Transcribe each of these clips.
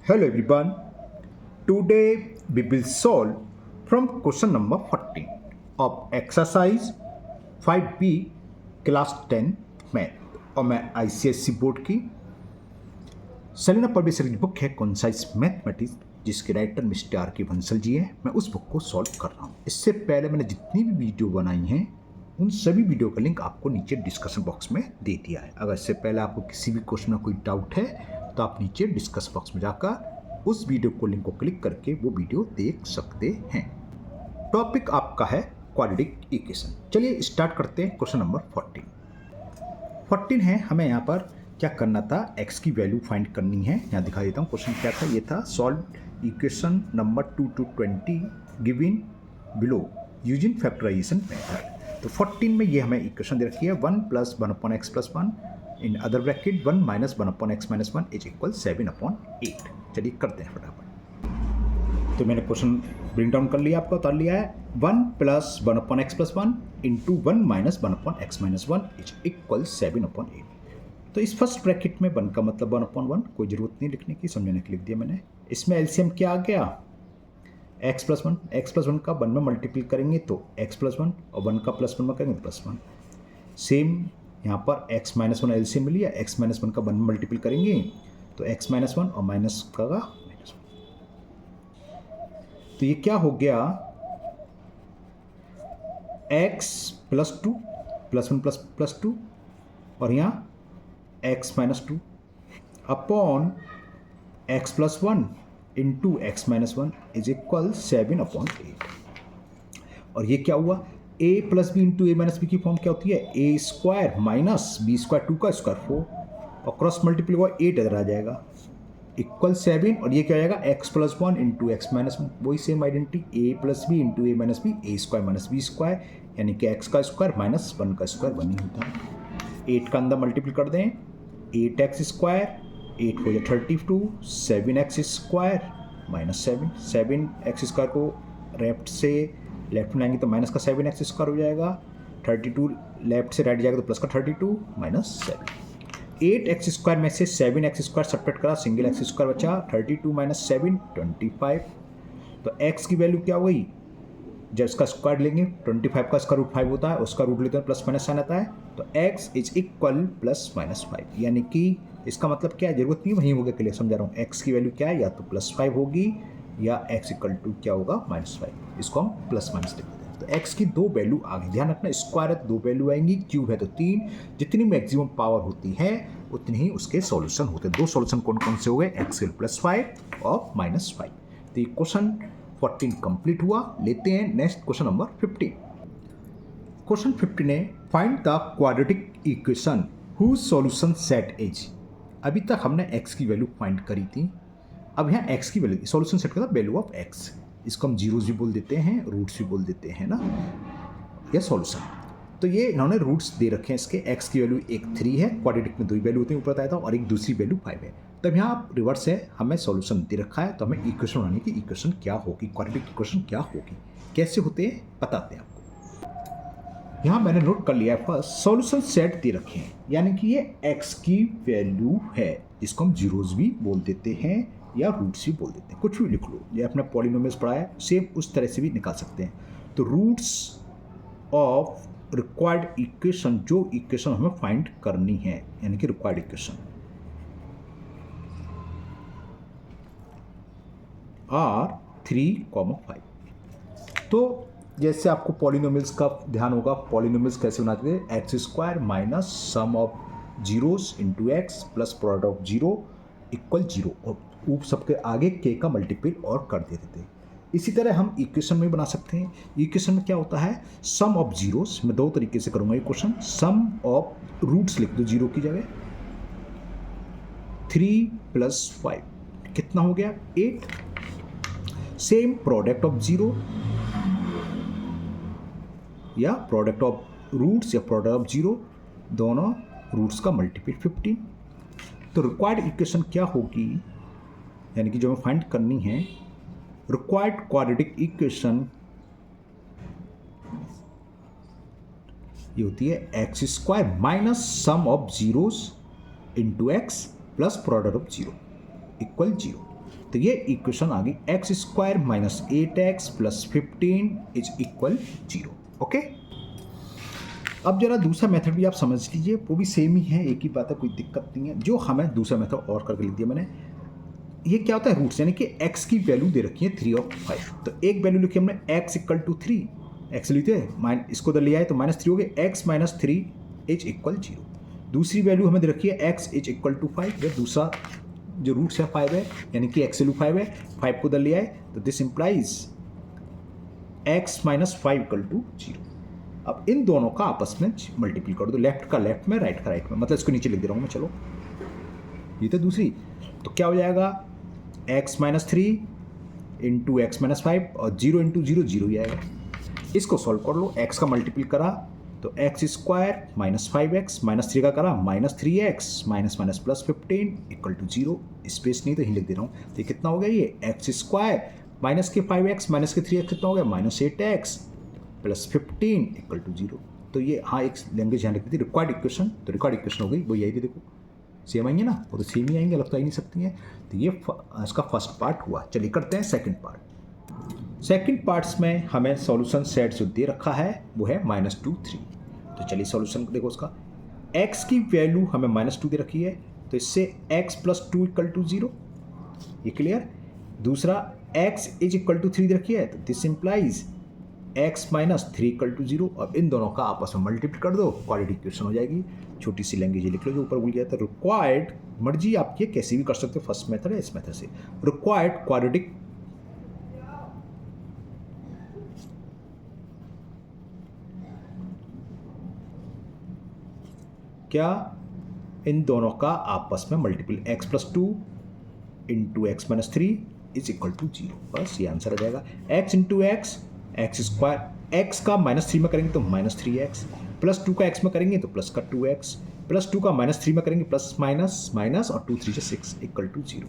Hello everyone. Today we will solve from question number 14 of exercise 5B class 10 math और मैं ICSE board की Selina publisher की book है concise mathematics जिसके writer mister are के बंसल जी हैं। मैं उस बुक को सॉल्व कर रहा हूँ। इससे पहले मैंने जितनी भी वीडियो बनाई हैं उन सभी वीडियो का लिंक आपको नीचे डिस्कशन बॉक्स में दे दिया है। अगर इससे पहले आपको किसी भी क्वेश्चन में कोई डाउट है तो आप नीचे डिस्कस बॉक्स में जाकर उस वीडियो को लिंक को क्लिक करके वो वीडियो देख सकते हैं। टॉपिक आपका है क्वाड्रेटिक इक्वेशन। चलिए स्टार्ट करते हैं। क्वेश्चन नंबर 14 है। हमें यहाँ पर क्या करना था, x की वैल्यू फाइंड करनी है। यहाँ दिखा देता हूँ क्वेश्चन क्या था। ये था solve equation number 2 to 20 given below using factorization method. तो 14 में ये हमें इक्वेशन दे रखी है 1 + 1/x + 1 in other bracket 1 - 1/x - 1 is equal 7/8। चलिए करते हैं फटाफट। तो मैंने क्वेश्चन ब्रिंग डाउन कर लिया, आपका उतार लिया है। 1 + 1/x + 1 into 1 - 1/x - 1 is equal 7/8। तो इस फर्स्ट ब्रैकेट में 1 का मतलब 1/1, कोई ज़रूरत नहीं लिखने की, समझने के लिख दिया मैंने। इसमें एलसीएम क्या आ गया, x + 1 का 1 में मल्टीप्लाई करेंगे तो x + 1 और 1 का +1 में करेंगे तो +1। सेम यहाँ पर x - 1 एलसीएम मिली है, x - 1 का 1 में मल्टीप्लाई करेंगे तो x - 1 और माइनस का -1। तो ये क्या हो गया, x + 2 +1 + 2 और यहाँ x - 2 upon x + 1 into x - 1 is equal 7/8। और ये क्या हुआ, a + b into a - b की फॉर्म क्या होती है, a² - b² 2 का स्क्वायर 4 और क्रॉस मल्टीप्लाई हुआ 8 इधर आ जाएगा इक्वल 7। और ये क्या हो जाएगा, x + 1 इंटू x - 1, वही same identity a + b into a - b a² - b² यानी कि x का स्क्वायर माइनस 1 का स्क्वायर 1 ही होता है। 8 का अंदर मल्टीप्लाई कर दें, 8x², 8 हो जाए 32, 7x² -7 को लेफ्ट से लेफ्ट में लाएंगे तो माइनस का 7x² हो जाएगा, 32 लेफ्ट से राइट जाएगा तो प्लस का 32 -7। 8x² में से 7x² सब्ट्रैक्ट करा, सिंगल x² बचा, 32 - 7 25। तो x की वैल्यू क्या हो गई, जब इसका स्क्वायर लेंगे 25 का स्क्वायर रूट 5 होता है, उसका रूट लेते हैं प्लस माइनस साइन आता है, तो x इज इक्वल +-5। यानी कि इसका मतलब क्या है, जरूरत नहीं वहीं होगा, के लिए समझा रहा हूँ। x की वैल्यू क्या है, या तो +5 होगी या x इक्वल टू क्या होगा -5। इसको हम प्लस माइनस लिख देते हैं। तो x की 2 वैल्यू आ गई। ध्यान रखना, स्क्वायर है तो 2 वैल्यू आएंगी, क्यूब है तो 3। जितनी मैक्सिमम पावर होती है उतनी ही उसके सॉल्यूशन होते हैं। 2 सॉल्यूशन कौन कौन से हो गए, x +5 और -5। तो ये क्वेश्चन 14 कंप्लीट हुआ। लेते हैं नेक्स्ट क्वेश्चन नंबर 15। क्वेश्चन 15 है find the quadratic equation whose solution set is. अभी तक हमने x की वैल्यू फाइंड करी थी, अब यहाँ x की वैल्यू, सॉल्यूशन सेट का वैल्यू ऑफ x, इसको हम जीरोस भी बोल देते हैं, रूट्स भी बोल देते हैं ना, यह सॉल्यूशन। तो ये इन्होंने रूट्स दे रखे हैं इसके। x की वैल्यू एक 3 है, क्वाड्रेटिक में 2 वैल्यू होती है ऊपर बताया था, और एक दूसरी वैल्यू 5 है। तब यहाँ आप रिवर्स है, हमें सॉल्यूशन दे रखा है तो हमें इक्वेशन बनाने की, इक्वेशन क्या होगी, क्वाड्रेटिक इक्वेशन क्या होगी, कैसे होते हैं बताते हैं आपको। यहाँ मैंने नोट कर लिया है, फर्स्ट सॉल्यूशन सेट दे रखे हैं, यानी कि ये x की वैल्यू है, जिसको हम जीरोस भी बोल देते हैं या रूट्स भी बोल देते हैं, कुछ भी लिख लो। ये अपना पॉलिनोमियल्स पढ़ा है, सेम उस तरह से भी निकाल सकते हैं। तो रूट्स ऑफ रिक्वायर्ड इक्वेशन, जो इक्वेशन हमें फाइंड करनी है, यानी कि रिक्वायर्ड इक्वेशन आर 3, 5। तो जैसे आपको पॉलिनोमियल्स का ध्यान होगा, पॉलिनोमियल्स कैसे बनाते थे, x² minus sum of zeros into x plus product of 0 equal 0, और सबके आगे k का मल्टीपल और कर देते थे। इसी तरह हम इक्वेशन में बना सकते हैं। इक्वेशन में क्या होता है, सम ऑफ जीरोस, मैं 2 तरीके से करूंगा ये क्वेश्चन। सम ऑफ रूट्स लिख दो 0 की जगह, 3 + 5 कितना हो गया 8। सेम प्रोडक्ट ऑफ 0 या प्रोडक्ट ऑफ रूट्स या प्रोडक्ट ऑफ 0, दोनों रूट्स का मल्टीपल 15। तो रिक्वायर्ड इक्वेशन क्या होगी, यानी कि जो हमें फाइंड करनी है, रिक्वायर्ड क्वाड्रेटिक इक्वेशन ये होती है x² minus sum of zeros into x plus product of 0 equal 0। तो ये इक्वेशन आ गई x square minus 8x plus 15 is equal 0। Okay, अब जरा दूसरा मेथड भी आप समझ लीजिए, वो भी सेम ही है, एक ही बात है, कोई दिक्कत नहीं है। जो हमें दूसरा मेथड और करके लिख दिया मैंने, ये क्या होता है रूट्स, यानी कि x की वैल्यू दे रखी है 3 और 5। तो एक वैल्यू लिखी हमने x इक्वल टू 3, x लिखते हैं इसको उधर ले आए तो -3 हो गए, x माइनस 3 इज इक्वल 0। दूसरी वैल्यू हमें दे रखी है x इज इक्वल टू 5, दूसरा जो रूट्स है 5 है, यानी कि x वैल्यू 5 है, 5 को उधर ले आए तो this implies x minus 5 equal to 0। अब इन दोनों का आपस में मल्टीप्लाई कर दो, लेफ्ट का लेफ्ट में, राइट का राइट में, मतलब इसको नीचे लिख दे रहा हूँ मैं। चलो ये तो दूसरी, तो क्या हो जाएगा x minus 3 into x minus 5 और 0 इंटू 0 0 ही आएगा। इसको सॉल्व कर लो, x का मल्टीप्लाई करा तो x square minus 5x minus 3 का करा minus 3x minus minus plus 15 equal to 0। Space नहीं तो यही लिख दे रहा हूँ। तो ये कितना हो गया, ये एक्स स्क्वायर माइनस के 5x माइनस के 3x कितना हो गया, minus 8x plus 15 equal to 0। तो ये हाँ एक लैंग्वेज यहाँ लिख दी थी रिक्वायर्ड इक्वेशन, तो रिक्वायर्ड इक्वेशन हो गई वो यही थी। देखो सेम आएंगे ना, वो तो सेम ही आएंगे, अलग तो आ ही नहीं सकती हैं। तो ये इसका फर्स्ट पार्ट हुआ। चलिए करते हैं सेकंड पार्ट। सेकंड पार्ट्स में हमें सॉल्यूशन सेट जो दे रखा है वो है -2 3। तो चलिए सॉल्यूशन देखो उसका, x की वैल्यू हमें -2 दे रखी है, तो इससे x प्लस 2 इक्वल टू 0, ये क्लियर। दूसरा x इज इक्वल टू 3 दे रखी है, तो this implies x minus 3 equal to 0। अब इन दोनों का आपस में मल्टीप्लाई कर दो, क्वाड्रेटिक इक्वेशन हो जाएगी। छोटी सी लैंग्वेज लिख लो जो ऊपर भूल गया था, रिक्वायर्ड, मर्जी आपकी कैसे भी कर सकते हो, फर्स्ट मेथड है इस मेथड से, रिक्वायर्ड क्वाड्रेटिक क्या इन दोनों का आपस में multiple x plus 2 into x minus 3 is equal to 0। बस ये आंसर आ जाएगा। x into x, x square, x का -3 में करेंगे तो -3x, प्लस 2 का x में करेंगे तो प्लस का 2x, प्लस 2 का -3 में करेंगे प्लस माइनस माइनस और 2 3 6 इक्वल टू 0।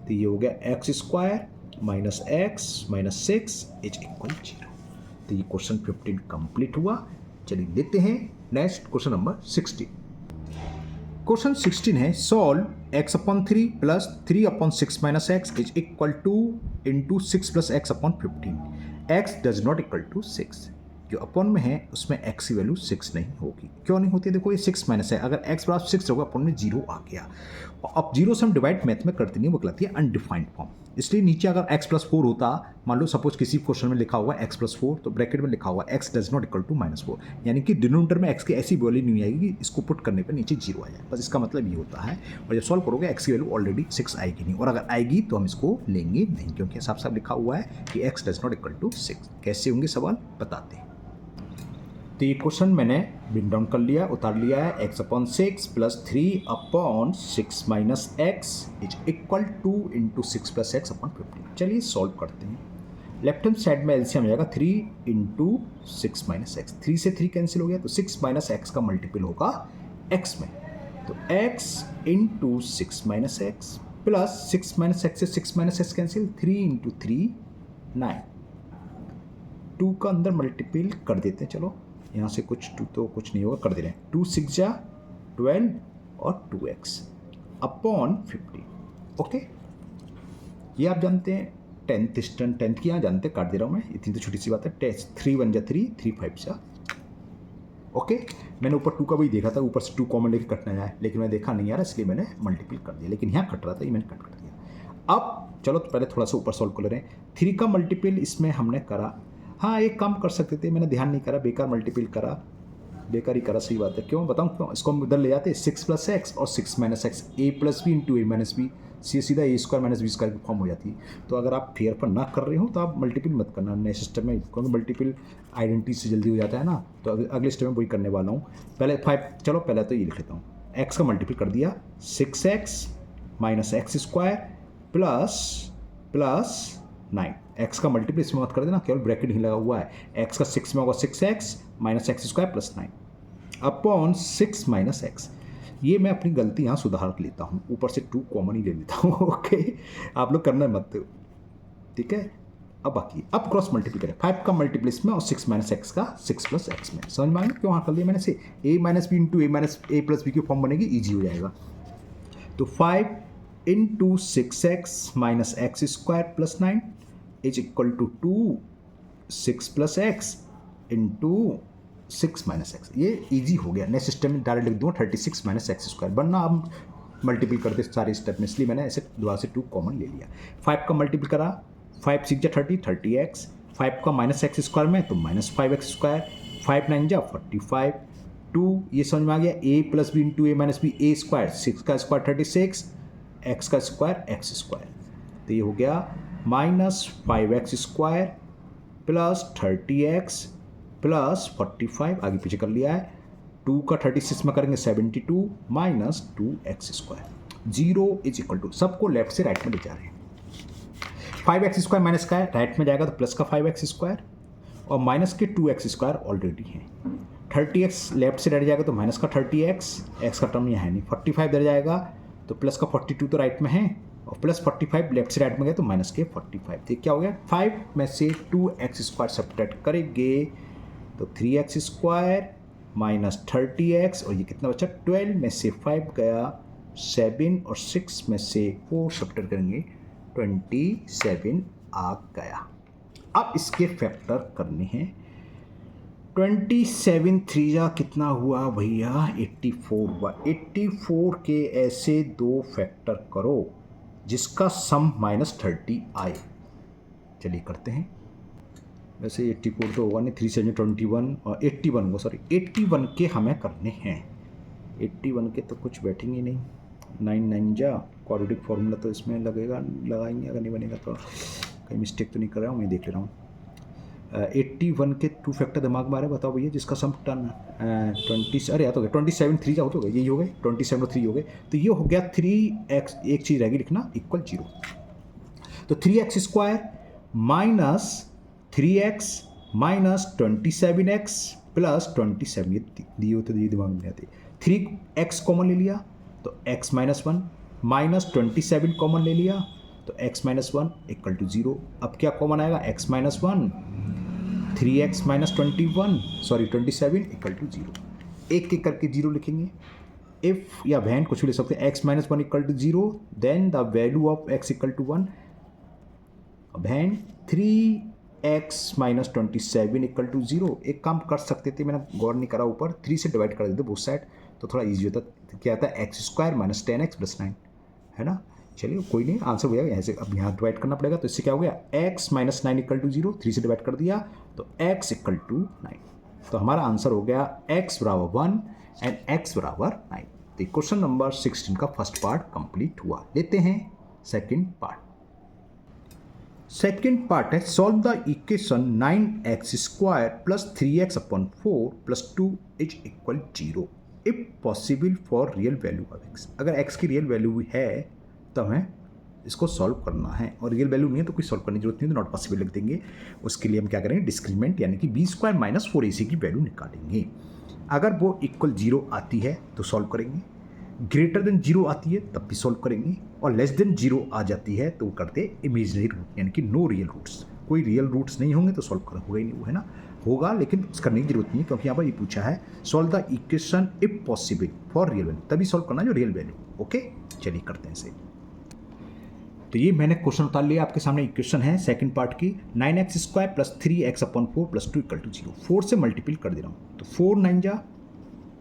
तो ये हो गया x square minus x minus 6 is equal 0। तो ये क्वेश्चन 15 कंप्लीट हुआ। चलिए देखते हैं नेक्स्ट क्वेश्चन नंबर 16। क्वेश्चन 16 है solve x upon 3 plus 3 upon 6 minus x is equal to into 6 plus x upon 15। x does not equal to 6। जो upon में है उसमें x की वैल्यू 6 नहीं होगी। क्यों नहीं होती है, देखो ये 6 माइनस है, अगर x बराबर 6 होगा अपॉन में 0 आ गया। अब 0 से हम डिवाइड मैथ में करते नहीं, वो कहलाती है अनडिफाइंड फॉर्म। इसलिए नीचे अगर x प्लस 4 होता, मान लो सपोज किसी क्वेश्चन में लिखा हुआ x प्लस 4, तो ब्रैकेट में लिखा हुआ x does not equal to -4, यानी कि डिनोमिनेटर में x की ऐसी वैल्यू नहीं आएगी कि इसको पुट करने पर नीचे 0 आ जाए। बस इसका मतलब ये होता है। और जब सॉल्व करोगे x की वैल्यू ऑलरेडी 6 आएगी नहीं, और अगर आएगी तो हम इसको लेंगे नहीं, क्योंकि साफ साफ लिखा हुआ है कि x does not equal to 6। कैसे होंगे सवाल बताते हैं। तो ये क्वेश्चन मैंने ब्रिंग डाउन कर लिया, उतार लिया है। x upon 6 plus 3 upon 6 minus x is equal to into 6 plus x upon 15। चलिए सॉल्व करते हैं। लेफ्ट हैंड साइड में एलसीएम आ जाएगा 3 इंटू 6 माइनस एक्स, 3 से 3 कैंसिल हो गया, तो 6 माइनस एक्स का मल्टीपल होगा x में, तो x into 6 minus x plus 6 minus x से 6 माइनस एक्स कैंसिल, 3 इंटू 3 9, 2 का अंदर मल्टीपल कर देते हैं। चलो यहाँ से कुछ 2 तो कुछ नहीं होगा, कर दे रहे हैं। 2 6 जा 12 और 2x अपॉन 50। ओके, ये आप जानते हैं 10th की यहाँ जानते हैं, काट दे रहा हूँ मैं, इतनी तो छोटी सी बात है। 3 1 जा 3, 3 5 जा। ओके, मैंने ऊपर 2 का भी देखा था, ऊपर से 2 कॉमन लेके कटना जाए, लेकिन मैं देखा नहीं आ रहा, इसलिए मैंने मल्टीपल कर दिया, लेकिन यहाँ कट रहा था, ये मैंने कट कर दिया। अब चलो तो पहले थोड़ा सा ऊपर सॉल्व कर ले रहे हैं। 3 का मल्टीपल इसमें हमने करा, हाँ एक काम कर सकते थे, मैंने ध्यान नहीं करा, बेकार मल्टीपल करा, बेकार ही करा, सही बात है। क्यों बताऊँ क्यों, इसको हम उधर ले जाते 6 प्लस एक्स और 6 minus x, A plus B into A minus B, सीधा ए स्क्वायर माइनस बी स्क्वायर की फॉर्म हो जाती है। तो अगर आप फेयर पर ना कर रहे हो तो आप मल्टीपल मत करना नए सिस्टम में, क्योंकि मल्टीपल आइडेंटिटी से जल्दी हो जाता है ना। तो अगले स्टेप में वही करने वाला हूँ। पहले 5, चलो पहले तो ये लिख लेता हूँ, एक्स का मल्टीपल कर दिया 6x minus x square plus 9, x का मल्टीपल इसमें मत कर देना, केवल ब्रैकेट ही लगा हुआ है। एक्स का 6 में होगा 6x minus x square plus 9 upon 6 minus x. ये मैं अपनी गलती यहाँ सुधार लेता हूँ, ऊपर से 2 कॉमन ही ले लेता हूँ। ओके, आप लोग करना मत, ठीक है। अब बाकी अब क्रॉस मल्टीपल करें, 5 का मल्टीपल इसमें और 6 माइनस एक्स का 6 प्लस एक्स में। समझ में आएगा क्यों हाँ कर लिया मैंने से, a minus B into A minus A plus B की फॉर्म बनेगी, ईजी हो जाएगा। तो 5 into 6x minus x square plus 9 is equal to 6 plus x into 6 minus x. ये ईजी हो गया। नेक्स्ट स्टेप में डायरेक्ट लिख दूँगा 36 माइनस एक्स स्क्वायर, वरना हम मल्टीपल करते सारे स्टेप में, इसलिए मैंने ऐसे दोबारा से 2 कॉमन ले लिया। 5 का मल्टीपल करा, 5 6 जा 30x, 5 का माइनस एक्स स्क्वायर में तो माइनस 5x स्क्वायर, 5 9 जा 45, 2 ये समझ में आ गया, a plus B into A minus B A square, 6 का स्क्वायर 36, x का स्क्वायर एक्स स्क्वायर, तो ये हो गया minus 5x square plus 30x plus 45, आगे पीछे कर लिया है, 2 का 36 में करेंगे 72 minus 2x square, 0 is equal to, सबको लेफ्ट से राइट में ले जा रहे हैं। 5x स्क्वायर माइनस का है, राइट में जाएगा तो प्लस का 5x स्क्वायर और माइनस के 2x स्क्वायर ऑलरेडी हैं। 30x लेफ्ट से राइट जाएगा तो माइनस का 30x, x का टर्म यहाँ है नहीं, 45 इधर जाएगा तो प्लस का 42 तो राइट में है और प्लस 45 लेफ्ट से राइट में गए तो माइनस के 45, तो क्या हो गया 5 में से 2x स्क्वायर सब्ट्रैक्ट करेंगे तो 3x स्क्वायर माइनस 30x और ये कितना बचा 12 में से 5 गया 7 और 6 में से 4 सब्ट्रैक्ट करेंगे 27 आ गया। अब इसके फैक्टर करने हैं। 27 3 जा कितना हुआ भैया 84 हुआ। 84 के ऐसे 2 फैक्टर करो जिसका सम -30 आए। चलिए करते हैं। वैसे 84 तो होगा नहीं, 3 7 21 और 81 को, सॉरी 81 के हमें करने हैं। 81 के तो कुछ बैठेंगे नहीं, 9 9 जा क्वाड्रेटिक फार्मूला तो इसमें लगेगा, लगाएंगे, अगर नहीं बनेगा तो कहीं मिस्टेक तो नहीं कर रहा हूँ, मैं देख ले रहा हूँ। 81 के 2 फैक्टर दिमाग में आ रहे, बताओ भैया जिसका सम टर्न 20, अरे याद हो गया 27 3 जा हो तो गए, यही हो गए 27 और 3 हो गए, तो ये हो गया 3x, एक चीज़ रहेगी लिखना इक्वल 0, तो 3x square minus 3x minus 27x plus 27, ये दिए होते तो ये दिमाग में आते। 3x कॉमन ले लिया तो x माइनस 1 माइनस 27 कॉमन ले लिया तो x माइनस 1 इक्वल टू 0। अब क्या कॉमन आएगा x minus 1, 3x minus 27 equal to 0। एक एक करके 0 लिखेंगे। इफ़ या वैन कुछ भी ले सकते हैं, x minus 1 equal to 0 then the value of x equal to 1, when 3x minus 27 equal to 0। एक काम कर सकते थे, मैंने गौर नहीं करा, ऊपर 3 से डिवाइड कर देते बोथ साइड तो थोड़ा ईजी होता। क्या आता है x square minus 10x plus 9, है ना। चलिए कोई नहीं, आंसर हो जाएगा। यहाँ से अब यहाँ डिवाइड करना पड़ेगा, तो इससे क्या हो गया x माइनस 9 इक्वल टू 0, 3 से डिवाइड कर दिया तो x इक्वल टू 9, तो हमारा आंसर हो गया x बराबर 1 एंड x बराबर 9। तो क्वेश्चन नंबर 16 का फर्स्ट पार्ट कंप्लीट हुआ। लेते हैं सेकेंड पार्ट। सेकेंड पार्ट है solve the equation 9x square plus 3x upon 4 plus 2 is equal 0 if possible for real value of x। अगर x की रियल वैल्यू भी है तो हमें इसको सॉल्व करना है, और रियल वैल्यू नहीं है तो कोई सॉल्व करने की जरूरत नहीं, तो नॉट पॉसिबल लिख देंगे। उसके लिए हम क्या करेंगे, डिस्क्रीमेंट यानी कि बी स्क्वायर माइनस 4ac की वैल्यू निकालेंगे। अगर वो इक्वल 0 आती है तो सॉल्व करेंगे, ग्रेटर देन 0 आती है तब भी सॉल्व करेंगे, और लेस देन 0 आ जाती है तो वो करते इमेजनरी रूट यानी कि नो रियल रूट्स। कोई रियल रूट्स नहीं होंगे तो सॉल्व कर होगा ही नहीं, वो है ना, होगा लेकिन करने की जरूरत नहीं है, क्योंकि यहाँ पर ये पूछा है solve the equation if possible for real value, तभी सॉल्व करना जो रियल वैल्यू। ओके चलिए करते हैं इसे। तो ये मैंने क्वेश्चन उतार लिया, आपके सामने इक्वेशन है सेकंड पार्ट की, 9x square plus 3x upon 4 plus 2 equal to 0। 4 से मल्टीपल कर दे रहा हूँ तो 4 9 जा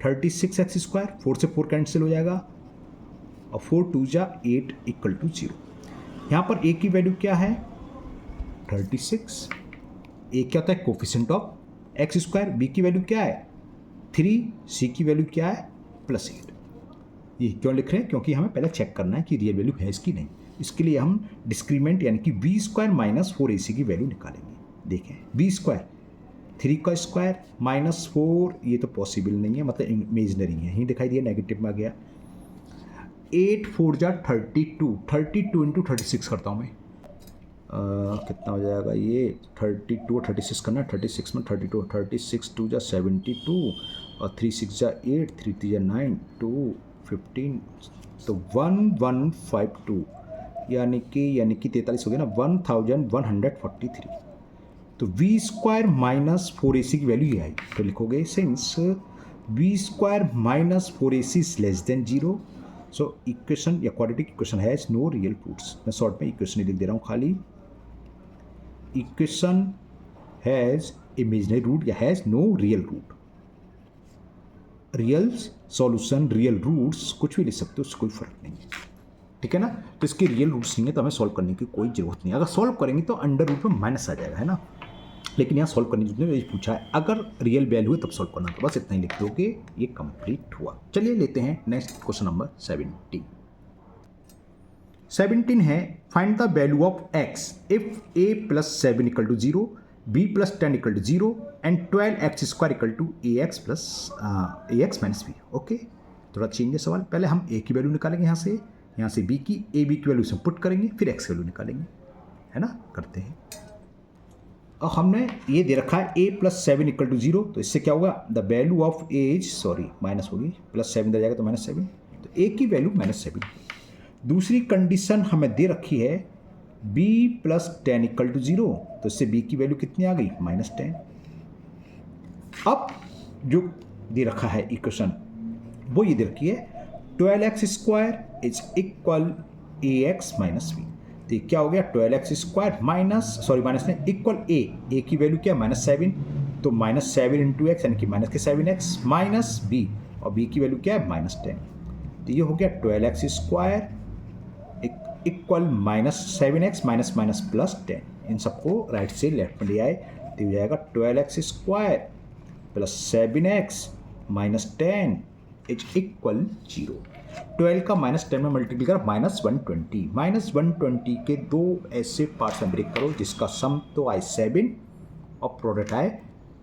36x स्क्वायर, 4 से 4 कैंसिल हो जाएगा और 4 2 जा 8 इक्वल टू 0। यहाँ पर a की वैल्यू क्या है 36, a क्या होता है coefficient of x square, b की वैल्यू क्या है 3, c की वैल्यू क्या है प्लस 8। ये क्यों लिख रहे हैं, क्योंकि हमें पहले चेक करना है कि रियल वैल्यू है इसकी नहीं। इसके लिए हम डिस्क्रीमेंट यानी कि बी स्क्वायर माइनस 4ac की वैल्यू निकालेंगे। देखें बी स्क्वायर 3 का स्क्वायर माइनस 4, ये तो पॉसिबल नहीं है, मतलब इमेजनरी है, यहीं दिखाई दिया नेगेटिव में आ गया। 8 4 जा 32 इंटू 36 करता हूँ मैं, कितना हो जाएगा ये 32 और 36 करना, 36 में 32, 36 2 जा 72 और 3 6 जा 8, 3 3 जा 9, 2 15, तो 1152 यानी कि 43 हो गया ना, 1143। तो वी स्क्वायर माइनस 4ac की वैल्यू ये आई, तो लिखोगे since B square minus 4ac is less than 0 so equation या quadratic equation has no real roots. मैं शॉर्ट में इक्वेशन लिख दे रहा हूँ खाली, इक्वेशन हैज इमेजिनरी रूट या has no real root. Real solution, real roots कुछ भी लिख सकते हो, उससे कोई फर्क नहीं है, ठीक है ना। तो इसके रियल रूट्स नहीं है तो हमें सॉल्व करने की कोई जरूरत नहीं है। अगर सॉल्व करेंगे तो अंडर रूट में माइनस आ जाएगा, है ना, लेकिन यहाँ सॉल्व करने की जरूरत नहीं, पूछा है अगर रियल वैल्यू है तब सॉल्व करना, तो बस इतना ही लिख दोगे, ये कंप्लीट हुआ। चलिए लेते हैं नेक्स्ट क्वेश्चन नंबर 17 है find the value of x if a plus 7 equal to 0, b plus 10 equal to 0 and 12x square equal to ax plus ax minus b। Okay, थोड़ा चेंज है सवाल। पहले हम a की वैल्यू निकालेंगे यहाँ से b की, a b की वैल्यू से पुट करेंगे, फिर x की वैल्यू निकालेंगे, है ना, करते हैं। और हमने ये दे रखा है a प्लस 7 इक्वल टू 0, तो इससे क्या होगा, द वैल्यू ऑफ एज, सॉरी माइनस होगी, प्लस 7 दे जाएगा तो -7, तो a की वैल्यू -7। दूसरी कंडीशन हमें दे रखी है b प्लस 10 इक्वल टू 0, तो इससे b की वैल्यू कितनी आ गई, -10। अब जो दे रखा है इक्वेशन वो ये दे रखी है 12x square is equal ax minus b। तो ये क्या हो गया, 12x स्क्वायर माइनस नहीं इक्वल a की वैल्यू क्या है -7, तो -7 इंटू एक्स यानी कि माइनस के 7x माइनस b, और b की वैल्यू क्या है -10। तो ये हो गया 12x square equal -7x minus minus plus 10। इन सबको राइट से लेफ्ट में ले आए तो हो जाएगा 12x square plus 7x minus 10 is equal 0। 12 का -10 में मल्टीप्लाई कर -120, -120 के दो ऐसे पार्ट्स में ब्रेक करो जिसका सम तो आए 7 और प्रोडक्ट आए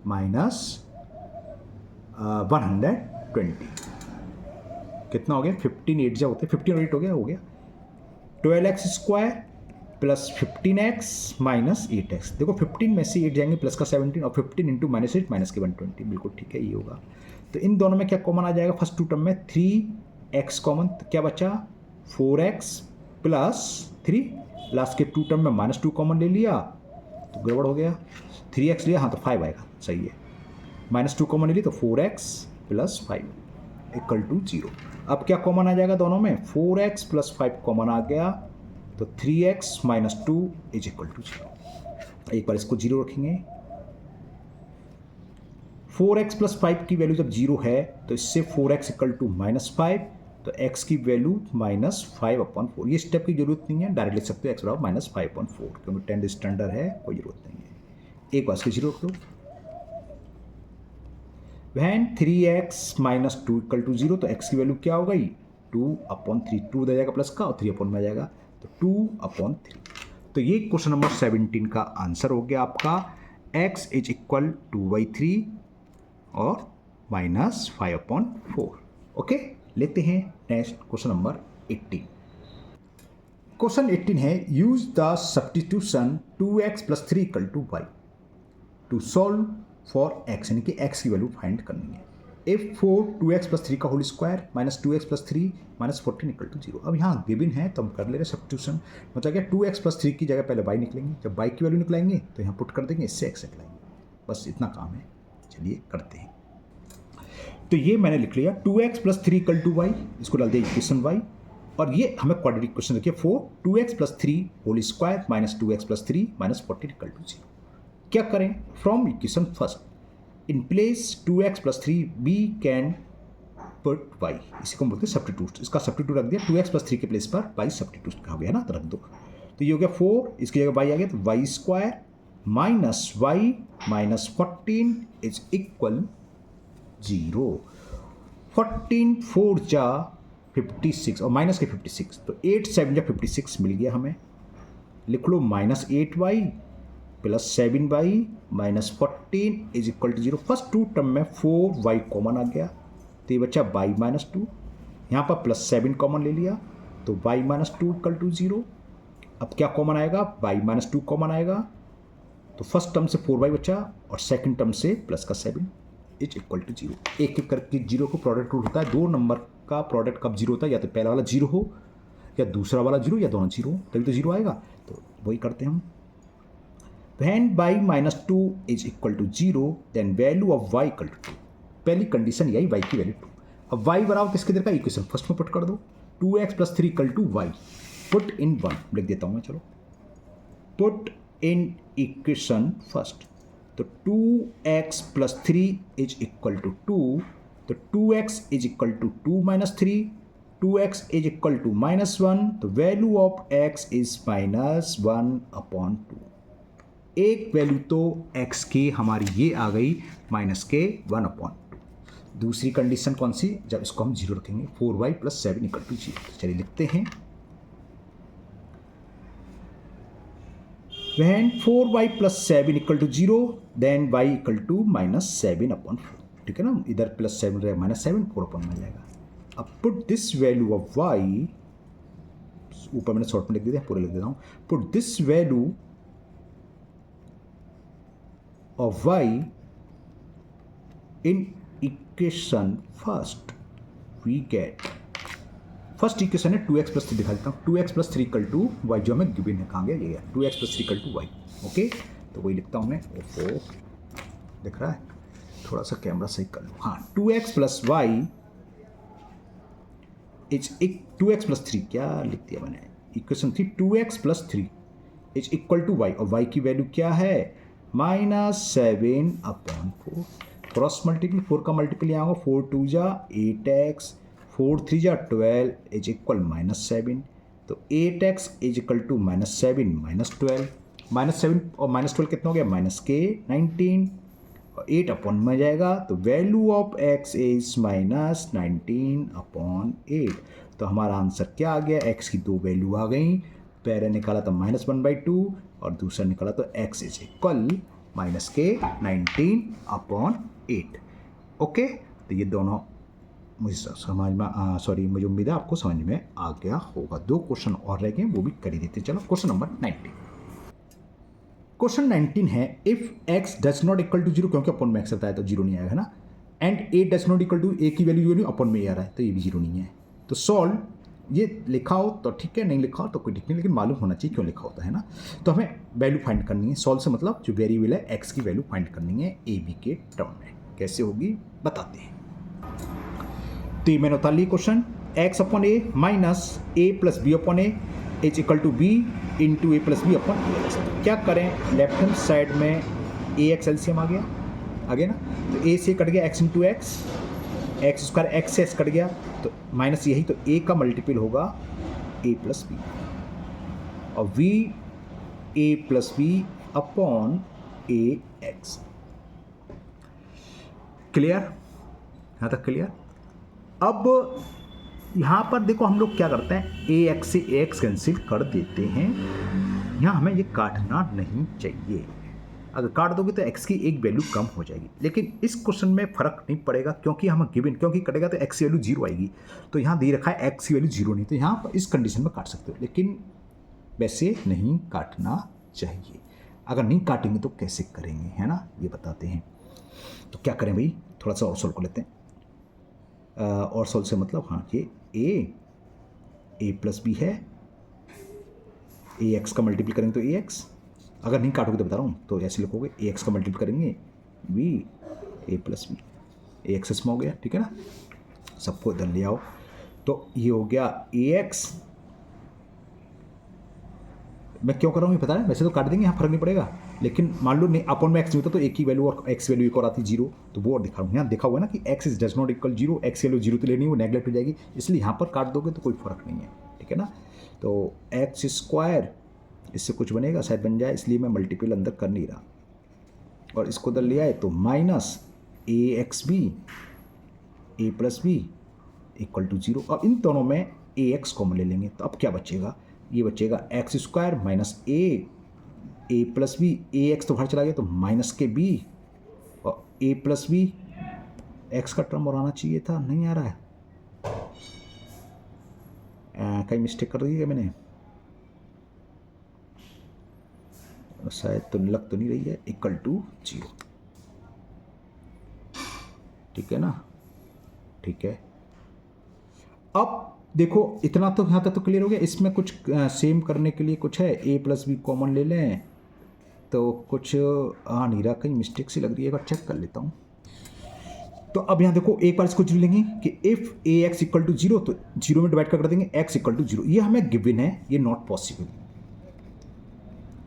-120। कितना हो गया, 15 8 जा होते हैं, 15 और 8 हो गया 12x square plus 15x minus 8x। देखो 15 में से 8 जाएंगे प्लस का 17, और 15 इंटू -8 माइनस के 120, बिल्कुल ठीक है, ये होगा। तो इन दोनों में क्या कॉमन आ जाएगा, फर्स्ट टू टर्म में 3x कॉमन, तो क्या बचा 4x प्लस 3, लास्ट के टू टर्म में -2 कॉमन ले लिया तो गड़बड़ हो गया, 3x लिया, हाँ तो 5 आएगा, सही है, -2 कॉमन ले लिया तो 4x प्लस 5 इक्वल टू 0। अब क्या कॉमन आ जाएगा दोनों में, 4x प्लस 5 कॉमन आ गया, तो 3x minus 2 is equal to 0। एक बार इसको 0 रखेंगे, 4x प्लस 5 की वैल्यू जब 0 है तो इससे 4x इक्वल टू -5, तो x की वैल्यू -5/4। ये स्टेप की जरूरत नहीं है, डायरेक्ट लिख सकते हो x बराबर -5/4, क्योंकि 10 स्टैंडर्ड है, कोई जरूरत नहीं है। एक बार इसको 0 रख दो। Van 3x minus 2 equal to 0, तो x की वैल्यू क्या हो गई, 2/3, 2 दे जाएगा प्लस का और 3 में आ जाएगा, तो 2/3। तो ये क्वेश्चन नंबर 17 का आंसर हो गया आपका, x इज इक्वल 2/3 और -5/4। ओके, लेते हैं नेक्स्ट क्वेश्चन नंबर 18। क्वेश्चन 18 है use the substitution 2x plus 3 equal to y to solve for x, यानी कि x की वैल्यू फाइंड करनी है। इफ 2x प्लस 3 का whole square minus 2x plus 3 minus 14 equal to 0। अब यहाँ गिवन है तो हम कर ले रहे सब्स्टिट्यूशन, मतलब क्या 2x प्लस 3 की जगह पहले y निकलेंगे, जब y की वैल्यू निकलाएंगे तो यहाँ पुट कर देंगे, इससे x निकलाएंगे, बस इतना काम है। चलिए करते हैं। तो ये मैंने लिख लिया 2x plus 3 equal to y, इसको डाल दिया इक्वेशन y, और ये हमें क्वाड्रेटिक इक्वेशन रखिए 2x plus 3 whole square minus 2x plus 3 minus 14 equal to 0। क्या करें, from equation first in place 2x plus 3 we can put y, इसी को बोलते हैं सब्स्टिट्यूट। इसका सब्स्टिट्यूट रख दिया 2x प्लस 3 के प्लेस पर y सब्स्टिट्यूट का हो गया ना, तो रख दो। तो ये हो गया 4, इसकी जगह y आ गया, तो y square minus y minus 14 is equal 0। 14 4 जा 56 और माइनस के 56, तो 8 7 जा 56 मिल गया हमें। लिख लो -8y plus 7y minus 14 is equal to 0। First two term में 4y कॉमन आ गया, तो ये बच्चा y माइनस 2, यहाँ पर प्लस 7 कॉमन ले लिया, तो y माइनस 2 इक्वल टू 0। अब क्या कॉमन आएगा, y माइनस 2 कॉमन आएगा, तो फर्स्ट टर्म से 4y बचा और सेकंड टर्म से प्लस का 7 इज इक्वल टू 0। एक एक करके 0 को प्रोडक्ट रूल होता है, दो नंबर का प्रोडक्ट कब 0 होता है, या तो पहला वाला 0 हो या दूसरा वाला 0 या दोनों 0 हो, तभी तो 0 आएगा। तो वही करते हैं हम। When y minus 2 is equal to 0 then value of y equal to 2। पहली कंडीशन यही, y की वैल्यू 2। अब y बराबर किसके दे रखा है, इक्वेशन फर्स्ट में पुट कर दो, 2x plus 3 equal to y, put in 1 लिख देता हूँ मैं, चलो पुट इन इक्वेशन फर्स्ट। तो 2x plus 3 is equal to 2, तो 2x is equal to 2 minus 3, 2x is equal to -1, तो वैल्यू ऑफ x इज -1/2। एक वैल्यू तो x की हमारी ये आ गई -1/2। दूसरी कंडीशन कौन सी, जब इसको हम 0 रखेंगे, 4y प्लस 7 इक्वल टू 0। चलिए लिखते हैं, when 4y plus 7 equal to 0 then y equal to -7/4। ठीक है ना, इधर प्लस 7 रहेगा -7, 4/, मिल जाएगा। अब put this value of y, ऊपर मैंने शॉर्ट में लिख दिया, पूरा लिख देता हूँ, put this value of y in equation first, we get, first equation है 2x प्लस 3, दिखा देता हूँ, 2x plus 3 equal to Y, जो हमें गिवन है, कहाँ गया ये, 2x plus 3 equal to y. Okay, तो वही लिखता हूँ मैं, ओहो दिख रहा है, थोड़ा सा कैमरा सही कर लो, हाँ 2x plus Y is 2x plus 3, क्या लिख दिया मैंने, इक्वेशन थी 2x plus 3 is equal to y, और वाई की वैल्यू क्या है, -7/4। क्रॉस मल्टीपल, 4 का मल्टीपल यहाँ होगा, 4 2 जा 8x, 4 3 जा 12 इज इक्वल -7, तो 8x इज इक्वल टू -7 -12, -7 और -12 कितना हो गया, -19, और 8/, में जाएगा, तो वैल्यू ऑफ x इज -19/8। तो हमारा आंसर क्या आ गया, x की दो वैल्यू आ गई, पहले निकाला तो -1/2 और दूसरा निकाला तो x इज इक्वल -19/8। ओके, तो ये दोनों मुझे समझ में, सॉरी मुझे उम्मीद है आपको समझ में आ गया होगा। 2 क्वेश्चन और रह गए, वो भी कर ही देते। चलो क्वेश्चन नंबर 19। क्वेश्चन 19 है, if x does not equal to 0, क्योंकि अपन में x आता है तो 0 नहीं आएगा ना, and a does not equal to, a की वैल्यू 0 अपन में आ रहा है तो ये भी 0 नहीं है, तो सॉल्व, ये लिखा हो तो ठीक है, नहीं लिखा हो तो कोई ठीक नहीं, लेकिन मालूम होना चाहिए क्यों लिखा होता है ना। तो हमें वैल्यू फाइंड करनी है, सॉल्व से मतलब जो वेरिएबल है x की वैल्यू फाइंड करनी है a b के टर्म में। कैसे होगी बताते हैं। तो ये मैंने उतार ली question, x upon a minus a plus B upon a is equal to b into a plus B upon a। क्या करें, लेफ्ट हैंड साइड में ax एलसीएम आ गया ना, तो a से कट गया x into X square, x से x कट गया तो माइनस यही, तो a का मल्टीपल होगा a प्लस बी, और v a plus B upon a x। Clear, यहाँ तक क्लियर। अब यहाँ पर देखो हम लोग क्या करते हैं, ए एक्स से ए एक्स कैंसिल कर देते हैं, यहाँ हमें ये काटना नहीं चाहिए, अगर काट दोगे तो x की एक वैल्यू कम हो जाएगी, लेकिन इस क्वेश्चन में फ़र्क नहीं पड़ेगा क्योंकि हम गिवन, क्योंकि कटेगा तो x की वैल्यू 0 आएगी, तो यहाँ दे रखा है x की वैल्यू 0 नहीं, तो यहाँ पर इस कंडीशन में काट सकते हो, लेकिन वैसे नहीं काटना चाहिए। अगर नहीं काटेंगे तो कैसे करेंगे, है ना, ये बताते हैं। तो क्या करें भाई, थोड़ा सा और सोल्व कर लेते हैं, और सोल्व से मतलब, हाँ ये a प्लस बी है, ए एक्स का मल्टीपल करेंगे तो ए एक्स, अगर नहीं काटोगे तो बता रहा हूँ तो ऐसे लिखोगे, ए एक्स का मल्टीपल करेंगे B a plus B, A x इसमें हो गया, ठीक है ना, सबको इधर ले आओ, तो ये हो गया ए एक्स। मैं क्यों कर रहा हूँ ये पता है, वैसे तो काट देंगे, यहाँ फर्क नहीं पड़ेगा, लेकिन मान लो नहीं अपन में एक्स नहीं होता तो एक ही वैल्यू और एक्स वैल्यू एक और आती 0, तो वो और दिखा रहा हूँ, यहाँ देखा हुआ है ना कि x is does not equal 0, x value 0 तो लेनी है, वो नेगलेक्ट हो जाएगी, इसलिए यहाँ पर काट दोगे तो कोई फर्क नहीं है, ठीक है ना। तो एक्स स्क्वायर, इससे कुछ बनेगा शायद बन जाए, इसलिए मैं मल्टीपल अंदर कर नहीं रहा, और इसको उधर ले आए तो minus a x b a plus b equal to 0, और इन दोनों में ए एक्स कॉमन ले लेंगे, तो अब क्या बचेगा, ये बचेगा x square minus A plus B, A x तो बाहर चला गया तो माइनस के बी, और ए प्लस बी, एक्स का टर्म और आना चाहिए था, नहीं आ रहा है, कहीं मिस्टेक कर दी है मैंने, शायद तो लग तो नहीं रही है, इक्वल टू 0, ठीक है ना, ठीक है। अब देखो इतना तो यहाँ तक तो क्लियर हो गया, इसमें कुछ सेम करने के लिए कुछ है, ए प्लस बी कॉमन ले लें तो कुछ आ नहीं रहा, कहीं मिस्टेक सी लग रही है, एक बार चेक कर लेता हूँ। तो अब यहाँ देखो एक बार इसको जीरो लेंगे कि if a x equal to zero, तो जीरो में डिवाइड कर देंगे एक्स इक्वल टू जीरो। ये हमें गिवन है, ये नॉट पॉसिबल।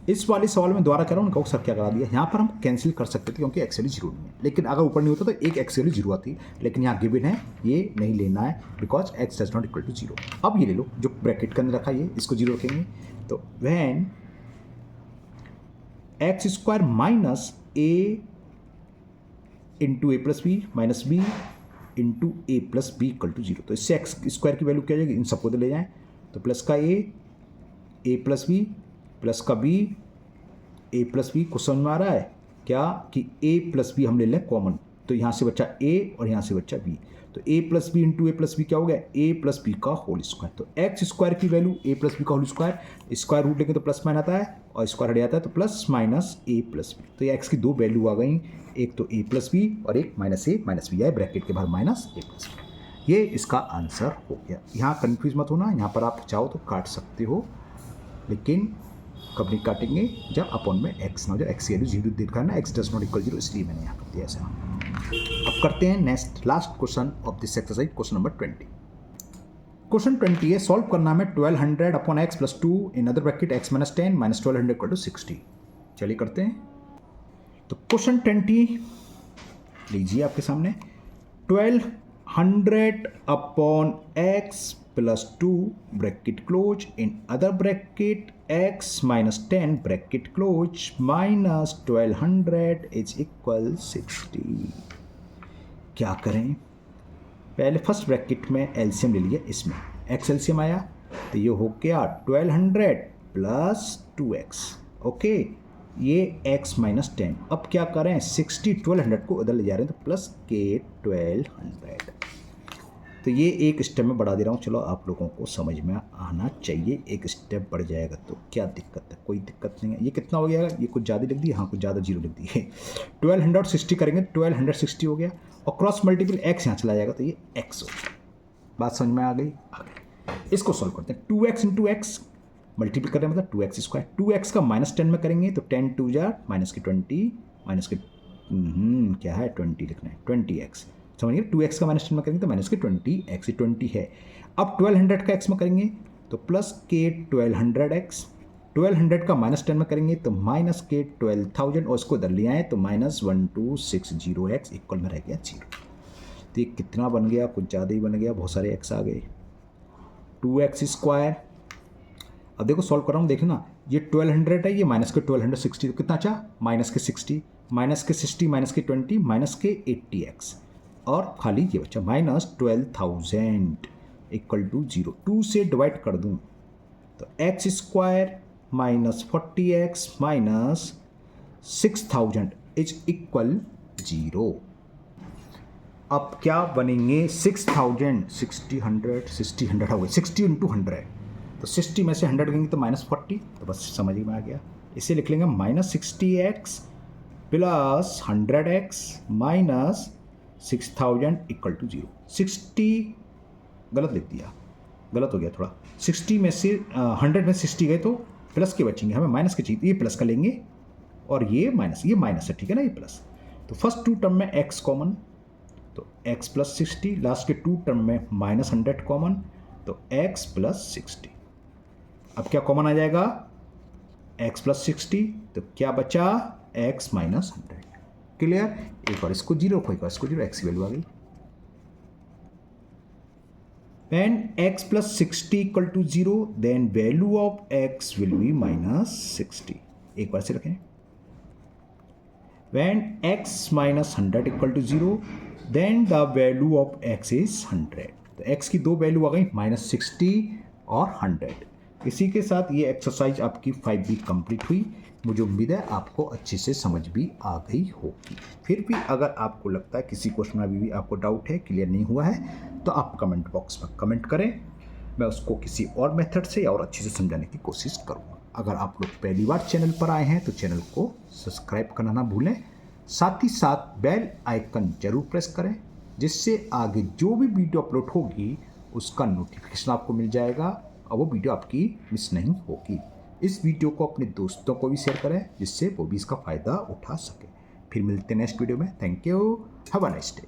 इस वाले सवाल में दोबारा कह रहा हूँ, उनका सर क्या करा दिया, यहाँ पर हम कैंसिल कर सकते थे क्योंकि एक्स वैल्यू जीरो नहीं है, लेकिन अगर ऊपर नहीं होता तो एक एक्स वैल्यू जीरो आती, लेकिन यहाँ गिवन है ये नहीं लेना है because x does not equal to zero. अब ये ले लो जो ब्रैकेट के अंदर रखा ये, इसको जीरो रखेंगे तो when x square minus a into a plus b minus B into a plus b equal to zero, तो इससे एक्स स्क्वायर की वैल्यू क्या आ जाएगी, इन सबको ले जाएं तो प्लस का ए प्लस बी प्लस का बी, ए प्लस बी को समझ में आ रहा है क्या कि ए प्लस बी हम ले लें कॉमन, तो यहाँ से बच्चा ए और यहाँ से बच्चा बी, तो ए plus B into a plus B क्या हो गया, ए प्लस बी का होल स्क्वायर। तो एक्स स्क्वायर की वैल्यू ए प्लस बी का होल स्क्वायर, स्क्वायर रूट लेंगे तो प्लस माइन आता है और स्क्वायर हट जाता है तो plus minus A plus B. तो ये एक्स की दो वैल्यू आ गई, एक तो ए प्लस बी और एक माइनस ए माइनस बी आए ब्रैकेट के बाहर माइनस ए प्लस बी। ये इसका आंसर हो गया। यहाँ कन्फ्यूज मत होना, यहाँ पर आप चाहो तो काट सकते हो, लेकिन कब नहीं काटेंगे, जब अपॉन में एक्स ना हो जाए, एक्स की वैल्यू जीरो देखा ना, x does not equal zero, इसलिए मैंने यहाँ कर दिया ऐसा। अब करते हैं next last question of this exercise, question number 20। Question 20 है, सॉल्व करना में 1200 upon x plus 2 in other bracket x minus 10 minus 1200 equal to 60। चलिए करते हैं। तो क्वेश्चन 20 लीजिए आपके सामने, 1200 upon x plus 2 bracket close in other bracket x minus 10 bracket close minus 1200 is equal 60। क्या करें, पहले फर्स्ट ब्रैकेट में एलसीएम ले लिया, इसमें एक्स एलसीएम आया तो ये हो गया 1200 प्लस 2x, ओके, ये x माइनस 10। अब क्या करें, 60 1200 को उधर ले जा रहे हैं तो प्लस के 1200, तो ये एक स्टेप में बढ़ा दे रहा हूँ, चलो आप लोगों को समझ में आना चाहिए, एक स्टेप बढ़ जाएगा तो क्या दिक्कत है, कोई दिक्कत नहीं है। ये कितना हो गया, ये कुछ ज़्यादा लिख दी, हाँ कुछ ज़्यादा जीरो लिख दी है, 1260 करेंगे 1260 हो गया और क्रॉस मल्टीपल एक्स यहाँ चला जाएगा तो ये एक्स हो गया। बात समझ में आ गई। इसको सॉल्व करते हैं, 2x इंटू एक्स मल्टीपल करें मतलब 2x स्क्वायर, 2x का माइनस 10 में करेंगे तो 10 2 जा माइनस के 20 माइनस के क्या है 20 लिखना है 20x, समझिए 2x का माइनस 10 में करेंगे तो माइनस के 20x, 20 है। अब 1200 का x में करेंगे तो प्लस के 1200x, 1200 का माइनस 10 में करेंगे तो माइनस के 12,000 और इसको इधर ले आए तो माइनस 1260x इक्वल में रह गया 0। तो ये कितना बन गया, कुछ ज़्यादा ही बन गया, बहुत सारे x आ गए, 2x स्क्वायर। अब देखो सॉल्व कर रहा हूँ, देखो ना ये 1200 है, ये माइनस के 1260 तो कितना अच्छा माइनस के 60 माइनस के 60 माइनस के 20 माइनस के 80x और खाली ये बच्चा माइनस 12,000 इक्वल टू 0। 2 से डिवाइड कर दूँ तो x square minus 40x minus 6000 is equal 0। अब क्या बनेंगे 6000 60 100 हो गए, 60 इंटू 100 तो 60 में से 100 लेंगे तो माइनस 40, तो बस समझ में आ गया। इसे लिख लेंगे minus 60x plus 100x minus 6000 equal to 0। 60 गलत लिख दिया, गलत हो गया थोड़ा, 60 में से 100 में 60 गए तो प्लस के बचेंगे, हमें माइनस के चाहिए, ये प्लस का लेंगे और ये माइनस है, ठीक है ना, ये प्लस। तो फर्स्ट 2 टर्म में x कॉमन तो x प्लस 60, लास्ट के 2 टर्म में माइनस 100 कॉमन तो x प्लस 60। अब क्या कॉमन आ जाएगा, x प्लस 60 तो क्या बचा x माइनस 100। क्लियर, एक बार इसको 0 कोई बार इसको 0, x की वैल्यू आ गई। When x plus 60 equal to 0, then value of x will be minus 60। एक बार से रखें, when x minus 100 equal to 0, then the value of x is 100। तो x की दो वैल्यू आ गई माइनस 60 और 100। इसी के साथ ये एक्सरसाइज आपकी 5B कंप्लीट हुई। मुझे उम्मीद है आपको अच्छे से समझ भी आ गई होगी। फिर भी अगर आपको लगता है किसी क्वेश्चन में अभी भी आपको डाउट है, क्लियर नहीं हुआ है, तो आप कमेंट बॉक्स में कमेंट करें, मैं उसको किसी और मेथड से और अच्छे से समझाने की कोशिश करूँगा। अगर आप लोग पहली बार चैनल पर आए हैं तो चैनल को सब्सक्राइब करना ना भूलें, साथ ही साथ बेल आइकन जरूर प्रेस करें, जिससे आगे जो भी वीडियो अपलोड होगी उसका नोटिफिकेशन आपको मिल जाएगा और वो वीडियो आपकी मिस नहीं होगी। इस वीडियो को अपने दोस्तों को भी शेयर करें, जिससे वो भी इसका फ़ायदा उठा सके। फिर मिलते हैं नेक्स्ट वीडियो में। Thank you, have a nice day.